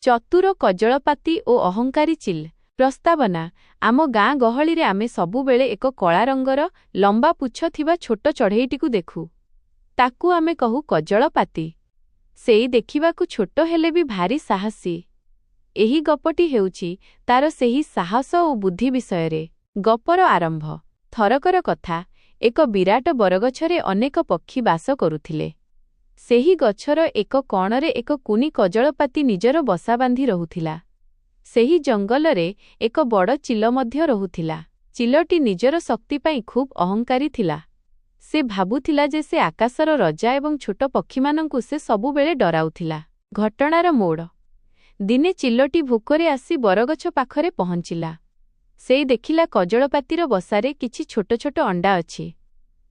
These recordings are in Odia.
ଚତୁର କଜଳପାତି ଓ ଅହଙ୍କାରୀ ଚିଲ୍। ପ୍ରସ୍ତାବନା। ଆମ ଗାଁ ଗହଳିରେ ଆମେ ସବୁବେଳେ ଏକ କଳା ରଙ୍ଗର ଲମ୍ବା ପୁଚ୍ଛ ଥିବା ଛୋଟ ଚଢ଼େଇଟିକୁ ଦେଖୁ। ତାକୁ ଆମେ କହୁ କଜଳପାତି। ସେଇ ଦେଖିବାକୁ ଛୋଟ ହେଲେ ବି ଭାରି ସାହସୀ। ଏହି ଗପଟି ହେଉଛି ତାର ସେହି ସାହସ ଓ ବୁଦ୍ଧି ବିଷୟରେ। ଗପର ଆରମ୍ଭ। ଥରକର କଥା, ଏକ ବିରାଟ ବରଗଛରେ ଅନେକ ପକ୍ଷୀ ବାସ କରୁଥିଲେ। ସେହି ଗଛର ଏକ କଣରେ ଏକ କୁନି କଜଳପାତି ନିଜର ବସା ବାନ୍ଧି ରହୁଥିଲା। ସେହି ଜଙ୍ଗଲରେ ଏକ ବଡ଼ ଚିଲ ମଧ୍ୟ ରହୁଥିଲା। ଚିଲଟି ନିଜର ଶକ୍ତି ପାଇଁ ଖୁବ୍ ଅହଙ୍କାରୀ ଥିଲା। ସେ ଭାବୁଥିଲା ଯେ ସେ ଆକାଶର ରଜା ଏବଂ ଛୋଟ ପକ୍ଷୀମାନଙ୍କୁ ସେ ସବୁବେଳେ ଡରାଉଥିଲା। ଘଟଣାର ମୋଡ଼। ଦିନେ ଚିଲଟି ଭୋକରେ ଆସି ବରଗଛ ପାଖରେ ପହଞ୍ଚିଲା। ସେ ଦେଖିଲା କଜଳପାତିର ବସାରେ କିଛି ଛୋଟ ଛୋଟ ଅଣ୍ଡା ଅଛି।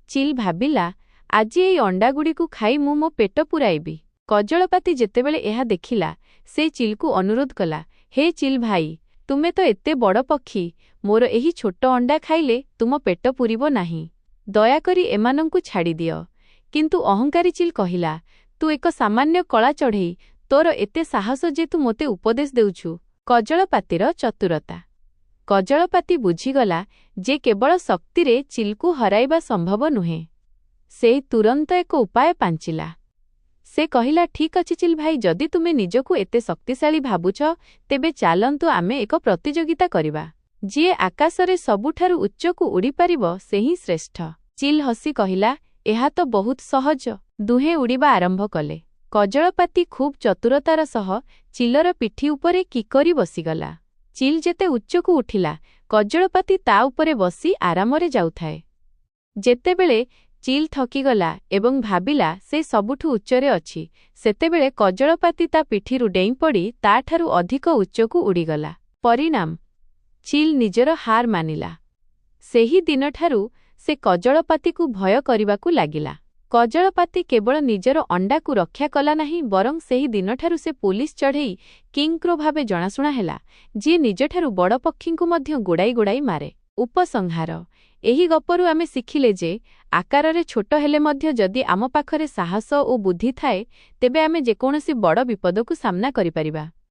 ଚିଲ୍ ଭାବିଲା, ଆଜି ଏଇ ଅଣ୍ଡାଗୁଡ଼ିକୁ ଖାଇ ମୁଁ ମୋ ପେଟ ପୂରାଇବି। କଜଳପାତି ଯେତେବେଳେ ଏହା ଦେଖିଲା, ସେ ଚିଲ୍କୁ ଅନୁରୋଧ କଲା, ହେ ଚିଲ୍ ଭାଇ, ତୁମେ ତ ଏତେ ବଡ଼ ପକ୍ଷୀ, ମୋର ଏହି ଛୋଟ ଅଣ୍ଡା ଖାଇଲେ ତୁମ ପେଟ ପୂରିବ ନାହିଁ। ଦୟାକରି ଏମାନଙ୍କୁ ଛାଡ଼ିଦିଅ। କିନ୍ତୁ ଅହଙ୍କାରୀ ଚିଲ୍ କହିଲା, ତୁ ଏକ ସାମାନ୍ୟ କଳା ଚଢ଼େଇ, ତୋର ଏତେ ସାହସ ଯେ ତୁ ମୋତେ ଉପଦେଶ ଦେଉଛୁ। କଜଳପାତିର ଚତୁରତା। କଜଳପାତି ବୁଝିଗଲା ଯେ କେବଳ ଶକ୍ତିରେ ଚିଲ୍କୁ ହରାଇବା ସମ୍ଭବ ନୁହେଁ। ସେ ତୁରନ୍ତ ଏକ ଉପାୟ ପାଞ୍ଚିଲା। ସେ କହିଲା, ଠିକ୍ ଅଛି ଚିଲ୍ ଭାଇ, ଯଦି ତୁମେ ନିଜକୁ ଏତେ ଶକ୍ତିଶାଳୀ ଭାବୁଛ, ତେବେ ଚାଲନ୍ତୁ ଆମେ ଏକ ପ୍ରତିଯୋଗିତା କରିବା। ଯିଏ ଆକାଶରେ ସବୁଠାରୁ ଉଚ୍ଚକୁ ଉଡ଼ିପାରିବ ସେ ହିଁ ଶ୍ରେଷ୍ଠ। ଚିଲ୍ ହସି କହିଲା, ଏହା ତ ବହୁତ ସହଜ। ଦୁହେଁ ଉଡ଼ିବା ଆରମ୍ଭ କଲେ। କଜଳପାତି ଖୁବ୍ ଚତୁରତାର ସହ ଚିଲର ପିଠି ଉପରେ କିକରି ବସିଗଲା। ଚିଲ୍ ଯେତେ ଉଚ୍ଚକୁ ଉଠିଲା, କଜଳପାତି ତା ଉପରେ ବସି ଆରାମରେ ଯାଉଥାଏ। ଯେତେବେଳେ ଚିଲ୍ ଥକିଗଲା ଏବଂ ଭାବିଲା ସେ ସବୁଠୁ ଉଚ୍ଚରେ ଅଛି, ସେତେବେଳେ କଜଳପାତି ତା ପିଠିରୁ ଡେଇଁପଡ଼ି ତାଠାରୁ ଅଧିକ ଉଚ୍ଚକୁ ଉଡ଼ିଗଲା। ପରିଣାମ, ଚିଲ୍ ନିଜର ହାର ମାନିଲା। ସେହି ଦିନଠାରୁ ସେ କଜଳପାତିକୁ ଭୟ କରିବାକୁ ଲାଗିଲା। କଜଳପାତି କେବଳ ନିଜର ଅଣ୍ଡାକୁ ରକ୍ଷା କଲା ନାହିଁ, ବରଂ ସେହି ଦିନଠାରୁ ସେ ପୋଲିସ ଚଢ଼େଇ କିଙ୍ଗକ୍ରୋ ଭାବେ ଜଣାଶୁଣା ହେଲା, ଯିଏ ନିଜଠାରୁ ବଡ଼ ପକ୍ଷୀଙ୍କୁ ମଧ୍ୟ ଗୋଡ଼ାଇ ଗୋଡ଼ାଇ ମାରେ। ଉପସଂହାର। ଏହି ଗପରୁ ଆମେ ଶିଖିଲେ ଯେ ଆକାରରେ ଛୋଟ ହେଲେ ମଧ୍ୟ ଯଦି ଆମ ପାଖରେ ସାହସ ଓ ବୁଦ୍ଧି ଥାଏ, ତେବେ ଆମେ ଯେକୌଣସି ବଡ଼ ବିପଦକୁ ସାମ୍ନା କରିପାରିବା।